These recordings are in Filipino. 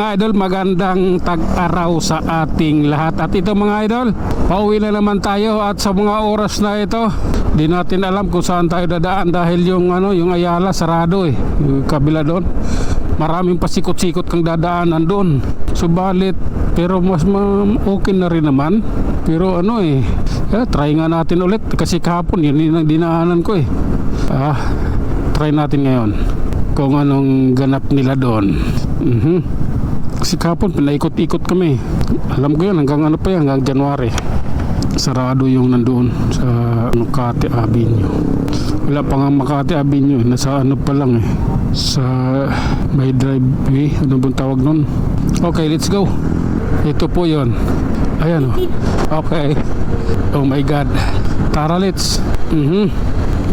mga idol, magandang tag-araw sa ating lahat. At ito mga idol, pauwi na naman tayo at sa mga oras na ito, di natin alam kung saan tayo dadaan dahil yung Ayala sarado yung kabila doon. Maraming pasikot-sikot kang dadaanan doon. Subalit, pero mas okay na rin naman. Pero try nga natin ulit kasi kahapon yun ang dinaanan ko try natin ngayon kung anong ganap nila doon. Kasi kahapon pinaikot-ikot kami. Alam ko yun hanggang hanggang January. Sarado yung nandoon sa Makati Avenue. Wala pa nga Makati Avenue, nasa pa lang sa may driveway, ano bang tawag nun? Okay, let's go. Ito po yon. Ayan okay. Oh my god, tara let's.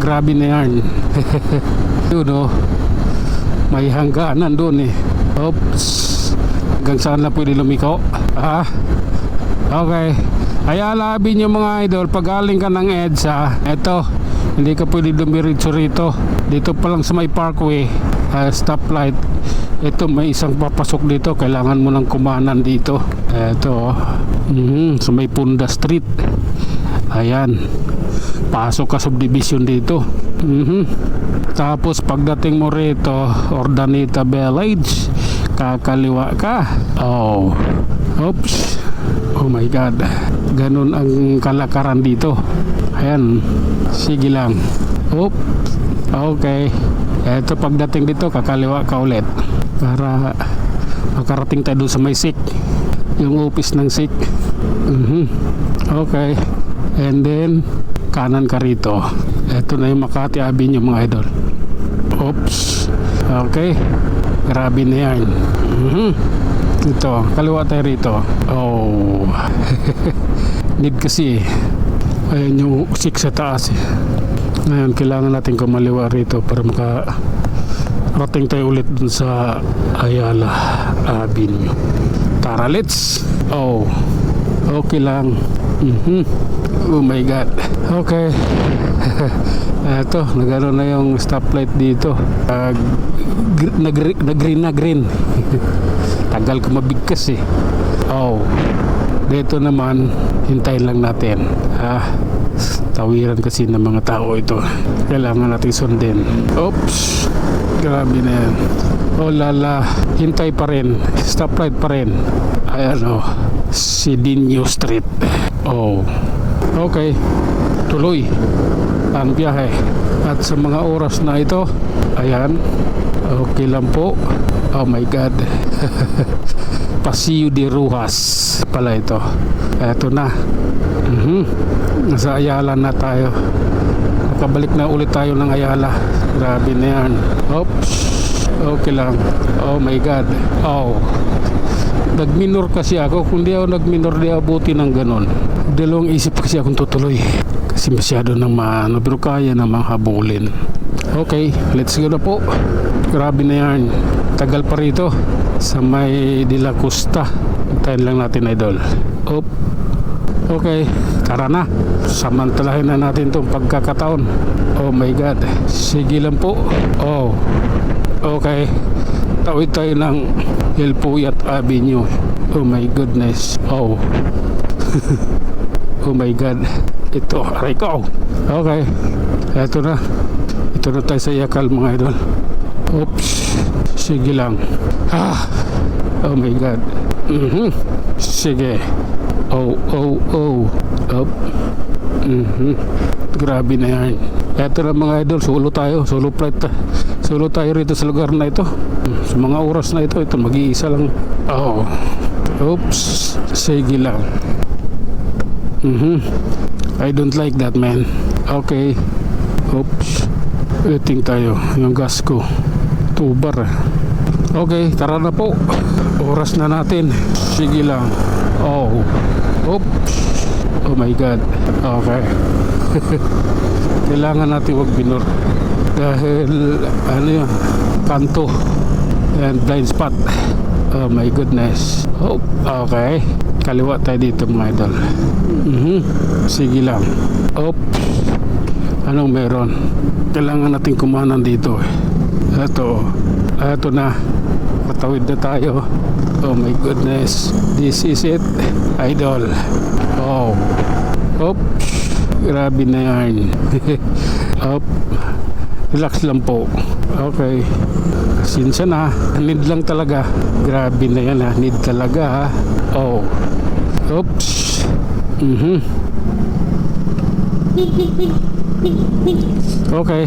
Grabe na yan. Yun may hangganan doon oops, hanggang saan lang pwede lumiko. Okay, Ayala Avenue mga idol. Pag galing ka ng EDSA, eto, hindi ka pwede dumiritso rito. Dito pa lang sa may parkway, stoplight. Ito may isang papasok dito, kailangan mo ng kumanan dito. Eto sa may Punda Street. Ayan, pasok ka subdivision dito. Tapos pagdating mo rito, Ordaneta Village, kakaliwa ka. Oops, oh my god, ganun ang kalakaran dito. Ayan, sige lang. Okay, eto pagdating dito kakaliwa ka ulit para makarating tayo doon sa may SIC, yung office ng SIC. Okay, and then kanan ka rito. Eto na yung Makati Avenue mga idol. Oops, okay, grabe na yan. Ito, kaliwa tayo rito. Need kasi ayan yung 6 sa taas ngayon kailangan natin kumaliwa rito para makarating tayo ulit dun sa Ayala Avenue. Tara let's. Okay lang. Oh my god, okay. Eto, nagano na yung stoplight dito. Nag-green tagal ko mabigkas dito naman hintayin lang natin. Tawiran kasi ng mga tao ito, kailangan natin sundin. Oops, grabe na yan. Lala, hintay pa rin, stoplight pa rin. Ayan Sidinyo Street. Okay, tuloy ang biyahe. At sa mga oras na ito, ayan, okay lang po. Oh my god. Paseo de Rojas pala ito. Eto na. Nasa Ayala na tayo. Nakabalik na ulit tayo ng Ayala. Grabe na yan. Oops, okay lang. Oh my god. Nagminor kasi ako. Kung di ako nagminor, di abuti ng ganon. Dalawang isip kasi akong tutuloy kasi masyado nang pero kaya namang habulin. Okay, let's go na po. Grabe na yan, tagal pa rito sa may De La Costa. Hintayin lang natin idol. Okay, tara na, samantalahin na natin itong pagkakataon. Oh my god, sige lang po. Okay, tawid tayo ng El Puyat Avenue. Oh my goodness. Oh my god, ito aray ko. Okay, eto na tayo sa Yakal mga idol. Oops, sige lang. Oh my god. Sige. Grabe na yan. Eto na mga idol, solo tayo rito sa lugar na ito. Sa mga oras na ito mag-iisa lang. Oops, sige lang. I don't like that, man. Okay. Oops, waiting tayo. Yung gas ko 2 bar. Okay, tara na po. Oras na natin. Sige lang. Oops, oh my god. Okay. Kailangan natin wag binor dahil kanto and blind spot. Oh my goodness. Okay, kaliwa tayo dito mga idol. Sige lang. Oops, anong meron? Kailangan natin kumanan dito. Eto na. Nakatawid na tayo. Oh my goodness. This is it, idol. Oh. Oops. Grabe na yan. Up. Relax lang po. Okay. Sinsya na. Need lang talaga. Grabe na yan ha. Need talaga ha. Oh. Oops. Okay.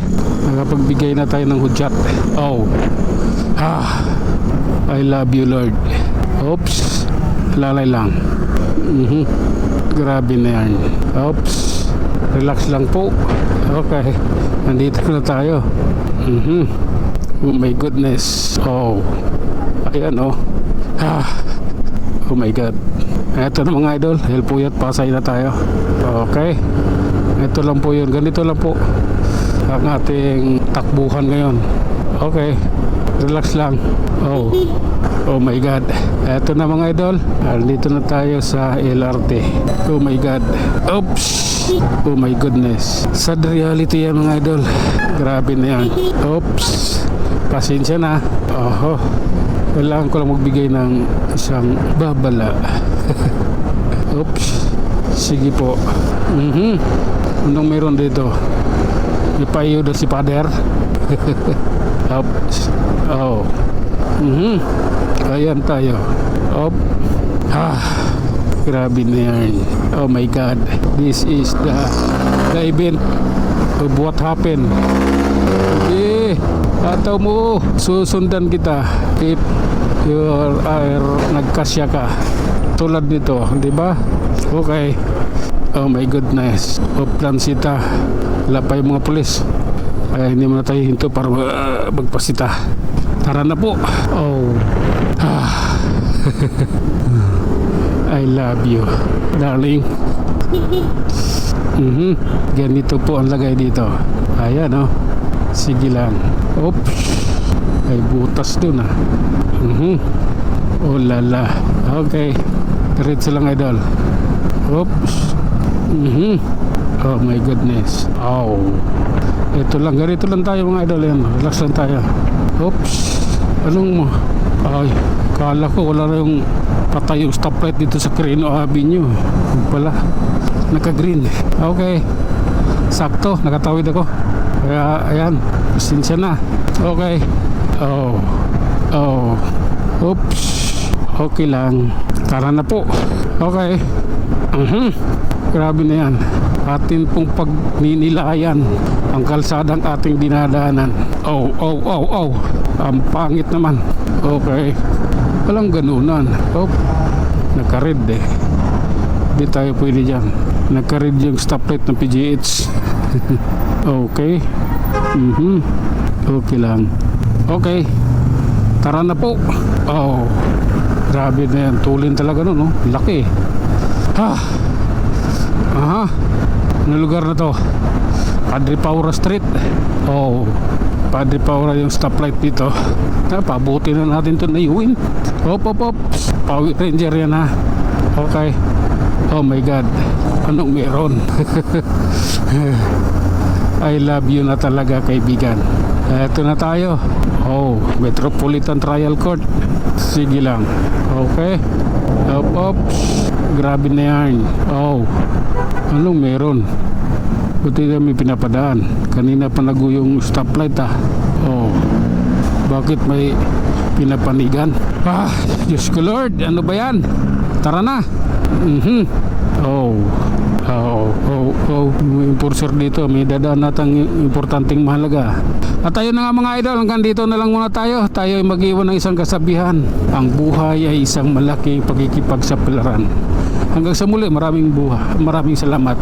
Nakapagbigay na tayo ng hudyat. Oh. I love you, Lord. Oops. Lalay lang. Grabe na yan. Oops. Relax lang po. Okay. Nandito na tayo. Oh my goodness. Oh. Ayan oh. Oh my God. Ito na mga idol. Helpuyat Pasay na tayo. Okay. Ito lang po yun. Ganito lang po ang ating takbuhan ngayon. Okay. Relax lang. Oh. Oh my God. Eto na mga idol. Dito na tayo sa LRT. Oh my God. Oops. Oh my goodness. Sad reality yan mga idol. Grabe na yan. Oops. Pasensya na. Oho. Kailangan ko lang magbigay ng isang babala. Oops. Sige po. Anong meron dito? May payo na si Pader. Oops. Oh. Ayan tayo. Op. Grabe na yan. Oh my God. This is the event of what happened. Ataw mo. Susundan kita if you are nagkasya ka. Tulad nito, di ba? Okay. Oh my goodness. Plansita. Wala pa yung mga pulis. Kaya hindi mo na tayo hinto para magpasita. Tara na po. Oh. I love you, darling. Ganito po ang lagay dito. Ayan oh. Sige lang. Oops. Ay butas dun ah. Oh lala. Okay. Diretso lang idol. Oops. Oh my goodness. Oh. Ito lang. Ganito lang tayo mga idol. Yan. Relax lang tayo. Oops. Anong mo? Ay. Kala ko wala na yung patay yung stoplight dito sa Quirino Avenue. Yung pala. Naka-green. Okay. Sakto. Nakatawid ako. Kaya ayan. Pasensya na. Okay. Oh. Oh. Oops. Okay lang. Tara na po. Okay. Grabe na yan. Atin pong pagninilayan ang kalsadang ating dinadaanan. Oh. Ang pangit naman. Okay. Walang ganunan. Oh. Naka-red eh. Hindi tayo pwede dyan. Naka-red yung stoplight ng PGH. Okay. Okay lang. Okay. Tara na po. Oh. Grabe na yan. Tulin talaga nun, no? Laki. Aha. Ano lugar na to? Padre Paura Street. Oh. Padre Paura yung stoplight dito. Pabuti na natin to na iuwin. Hop. Power Ranger yan ha. Okay. Oh my God. Anong meron? I love you na talaga kaibigan. Eto na tayo. Oh, Metropolitan Trial Court. Sige lang. Okay. Hop. Grabe na yan. Oh. Anong meron? Buti na may pinapadaan. Kanina pa yung stoplight ah. Oh. Bakit may pinapanigan? Diyos ko Lord. Ano ba yan? Tara na. Oh. May enforcer dito. May dadaan natang importanteng mahalaga. At ayun na nga mga idol, hanggang dito na lang muna tayo. Tayo ay mag-iwan ng isang kasabihan. Ang buhay ay isang malaking pagkikipagsapalaran. Hanggang sa muli, maraming salamat.